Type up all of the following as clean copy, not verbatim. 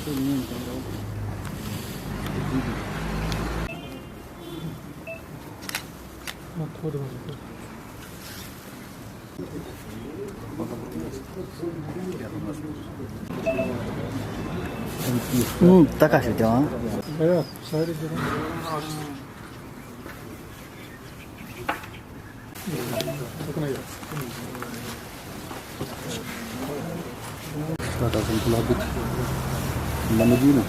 大概是这样。没有，啥的这种。这个没有。Ada sempurna bit. Mana dulu?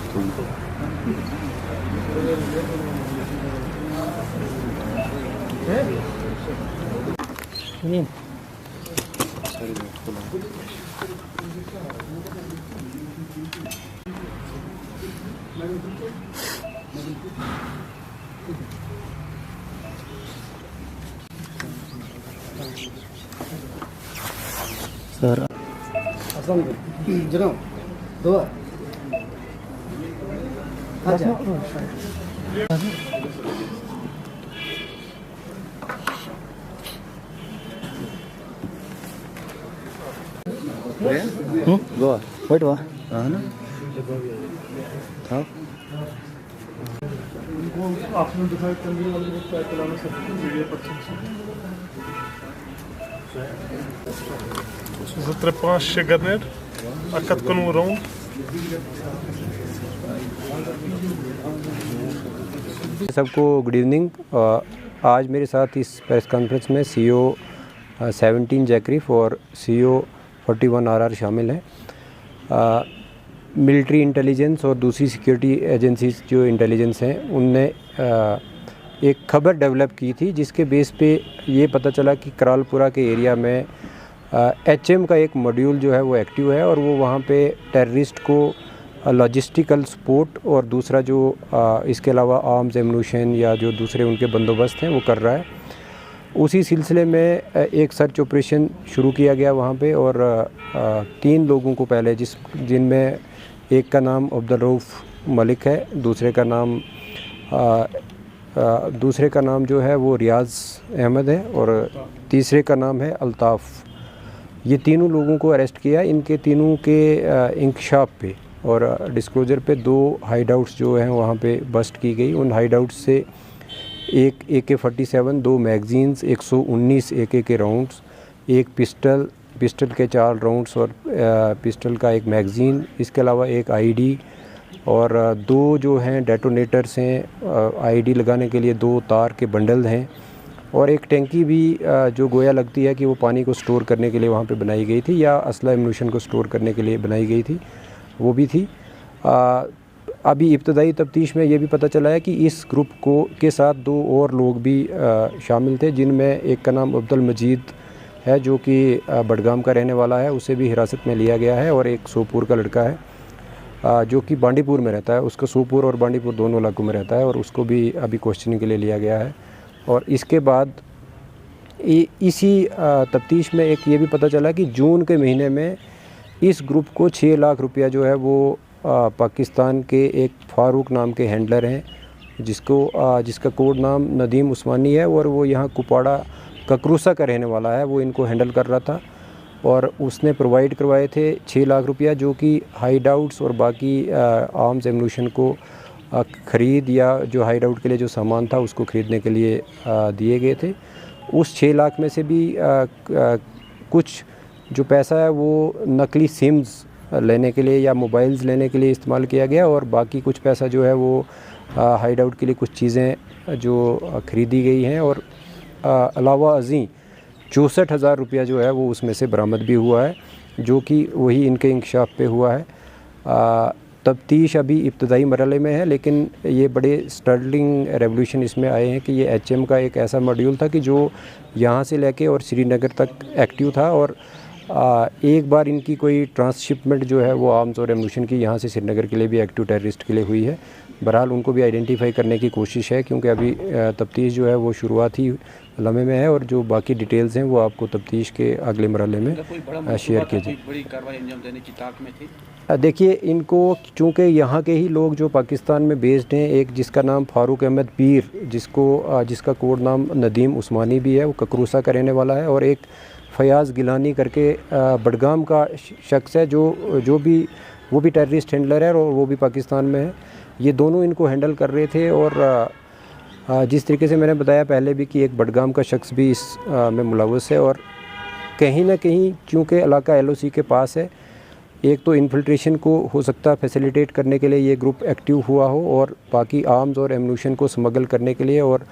Ini. Sir. Assalamualaikum. Jom. Dua. Aja. Go. Wait, what? How? Afternoon decide करने वाले लोग क्या चलाना सब वीडियो पर Zıtre 5 garnet, akat konu round. सबको गुड इवनिंग। आज मेरे साथ इस प्रेस कॉन्फ्रेंस में CEO 17 जैकरीफ और CEO 41 RR शामिल हैं। मिलिट्री इंटेलिजेंस और दूसरी सिक्योरिटी एजेंसीज जो इंटेलिजेंस हैं उनने एक खबर डेवलप की थी जिसके बेस पे ये पता चला कि करालपुरा के एरिया में HM का एक मॉड्यूल जो है वो एक्टिव है और वो वहाँ पे टेररिस्ट को लॉजिस्टिकल सपोर्ट और दूसरा जो इसके अलावा आर्म्स एम्यूनिशन या जो दूसरे उनके बंदोबस्त हैं वो कर रहा है। उसी सिलसिले में एक सर्च ऑपरेशन शुरू किया गया वहाँ पे और 3 लोगों को पहले जिनमें एक का नाम अब्दुल रऊफ़ मलिक है, दूसरे का नाम जो है वो रियाज़ अहमद है और तीसरे का नाम है अल्ताफ़। ये तीनों लोगों को अरेस्ट किया। इनके तीनों के इंकशाफ पे और डिस्क्लोज़र पे 2 हाइडआउट्स जो हैं वहाँ पे बस्ट की गई। उन हाइडआउट्स से एक AK-47, 2 मैगज़ीन्स, 119 AK के राउंड्स, एक पिस्टल के 4 राउंड्स और पिस्टल का एक मैगज़ीन, इसके अलावा एक ID और 2 जो हैं डेटोनेटर्स हैं, ID लगाने के लिए 2 तार के बंडल हैं और एक टैंकी भी जो गोया लगती है कि वो पानी को स्टोर करने के लिए वहाँ पे बनाई गई थी या असला एम्यूनिशन को स्टोर करने के लिए बनाई गई थी, वो भी थी। अभी इब्तदाई तफ्तीश में ये भी पता चला है कि इस ग्रुप के साथ 2 और लोग भी शामिल थे जिनमें एक का नाम अब्दुल मजीद है जो कि बडगाम का रहने वाला है, उसे भी हिरासत में लिया गया है और एक सोपुर का लड़का है जो कि बांडीपुर में रहता है, उसका सोपुर और बांडीपुर दोनों इलाकों में रहता है और उसको भी अभी क्वेश्चनिंग के लिए लिया गया है। और इसके बाद इसी तफ्तीश में एक ये भी पता चला कि जून के महीने में इस ग्रुप को 6 लाख रुपया जो है वो पाकिस्तान के एक फ़ारूक नाम के हैंडलर हैं जिसका कोड नाम नदीम उस्मानी है और वो यहाँ कुपवाड़ा ककरूसा का रहने वाला है, वो इनको हैंडल कर रहा था और उसने प्रोवाइड करवाए थे 6 लाख रुपया जो कि हाइडआउट्स और बाकी आर्म्स एम्यूनिशन को ख़रीद या जो हाइडआउट के लिए जो सामान था उसको ख़रीदने के लिए दिए गए थे। उस 6 लाख में से भी कुछ जो पैसा है वो नकली सिम्स लेने के लिए या मोबाइल्स लेने के लिए इस्तेमाल किया गया और बाकी कुछ पैसा जो है वो हाइडआउट के लिए कुछ चीज़ें जो ख़रीदी गई हैं और अलावा अज़ीं 64,000 रुपया जो है वो उसमें से बरामद भी हुआ है जो कि वही इनके इंकशाफ पे हुआ है। तफ्तीश अभी इब्तदाई मरहले में है लेकिन ये बड़े स्टर्लिंग रेवोल्यूशन इसमें आए हैं कि ये HM का एक ऐसा मॉड्यूल था कि जो यहाँ से लेके और श्रीनगर तक एक्टिव था और एक बार इनकी कोई ट्रांसशिपमेंट जो है वो आर्म्स और एम्यूनिशन की यहाँ से श्रीनगर के लिए भी एक्टिव टेररिस्ट के लिए हुई है। बहरहाल उनको भी आइडेंटिफाई करने की कोशिश है क्योंकि अभी तफ्तीश जो है वो शुरुआती लम्हे में है और जो बाकी डिटेल्स हैं वो आपको तफ्तीश के अगले मरहले में शेयर कीजिए। बड़ी कार्रवाई अंजाम देने की ताक में थी। देखिए इनको चूँकि यहाँ के ही लोग जो पाकिस्तान में बेस्ड हैं, एक जिसका नाम फ़ारूक अहमद पीर जिसका कोड नाम नदीम उस्मानी भी है, वो ककरूसा का रहने वाला है और एक फ़याज़ गिलानी करके बडगाम का शख्स है जो भी वो भी टेररिस्ट हैंडलर है और वो भी पाकिस्तान में है। ये दोनों इनको हैंडल कर रहे थे और जिस तरीके से मैंने बताया पहले भी कि एक बडगाम का शख्स भी इस में मुलव्वस है। और कहीं ना कहीं क्योंकि इलाका LOC के पास है, एक तो इन्फिल्ट्रेशन को हो सकता है फैसिलिटेट करने के लिए ये ग्रुप एक्टिव हुआ हो और बाकी आर्म्स और एम्यूनिशन को स्मगल करने के लिए। और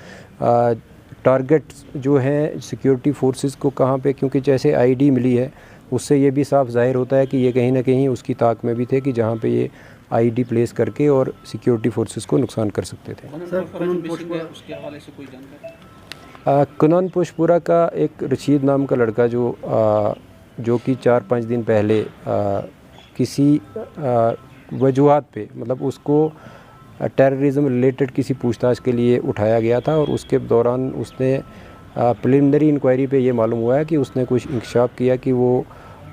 टारगेट जो हैं सिक्योरिटी फोर्सेस को कहाँ पे, क्योंकि जैसे ID मिली है उससे ये भी साफ ज़ाहिर होता है कि ये कहीं ना कहीं उसकी ताक में भी थे कि जहाँ पे ये ID प्लेस करके और सिक्योरिटी फोर्सेस को नुकसान कर सकते थे। उसके हवाले से कोई जानकारी? कुनन पोशपुरा का एक रशीद नाम का लड़का जो कि 4-5 दिन पहले किसी वजूहात पे, मतलब उसको टेररिज्म रिलेटेड किसी पूछताछ के लिए उठाया गया था और उसके दौरान उसने प्रिलिमिनरी इंक्वायरी पे ये मालूम हुआ है कि उसने कुछ इंकशाफ किया कि वो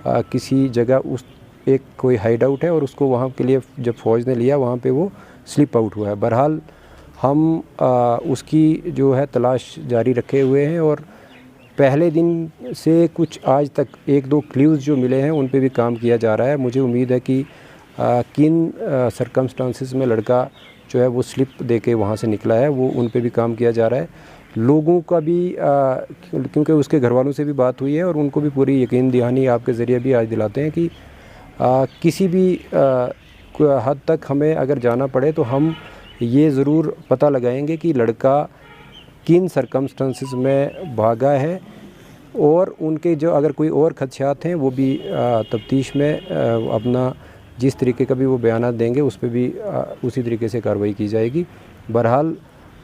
किसी जगह उस एक कोई हाइड आउट है और उसको वहाँ के लिए जब फ़ौज ने लिया वहाँ पे वो स्लिप आउट हुआ है। बहरहाल हम उसकी जो है तलाश जारी रखे हुए हैं और पहले दिन से कुछ आज तक 1-2 क्ल्यूज़ जो मिले हैं उन पे भी काम किया जा रहा है। मुझे उम्मीद है कि किन सरकमस्टांसिस में लड़का जो है वो स्लिप देके वहाँ से निकला है, वो उन पे भी काम किया जा रहा है। लोगों का भी क्योंकि उसके घर वालों से भी बात हुई है और उनको भी पूरी यकीन दहानी आपके ज़रिए भी आज दिलाते हैं कि किसी भी हद तक हमें अगर जाना पड़े तो हम ये ज़रूर पता लगाएंगे कि लड़का किन सरकमस्टांसिस में भागा है और उनके जो अगर कोई और खदशात हैं वो भी तफ्तीश में अपना जिस तरीके का भी वो बयानात देंगे उस पर भी उसी तरीके से कार्रवाई की जाएगी। बहरहाल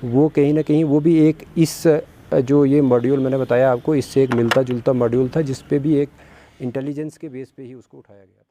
वो कहीं ना कहीं वो भी एक इस जो ये मॉड्यूल मैंने बताया आपको, इससे एक मिलता जुलता मॉड्यूल था जिस पे भी एक इंटेलिजेंस के बेस पे ही उसको उठाया गया।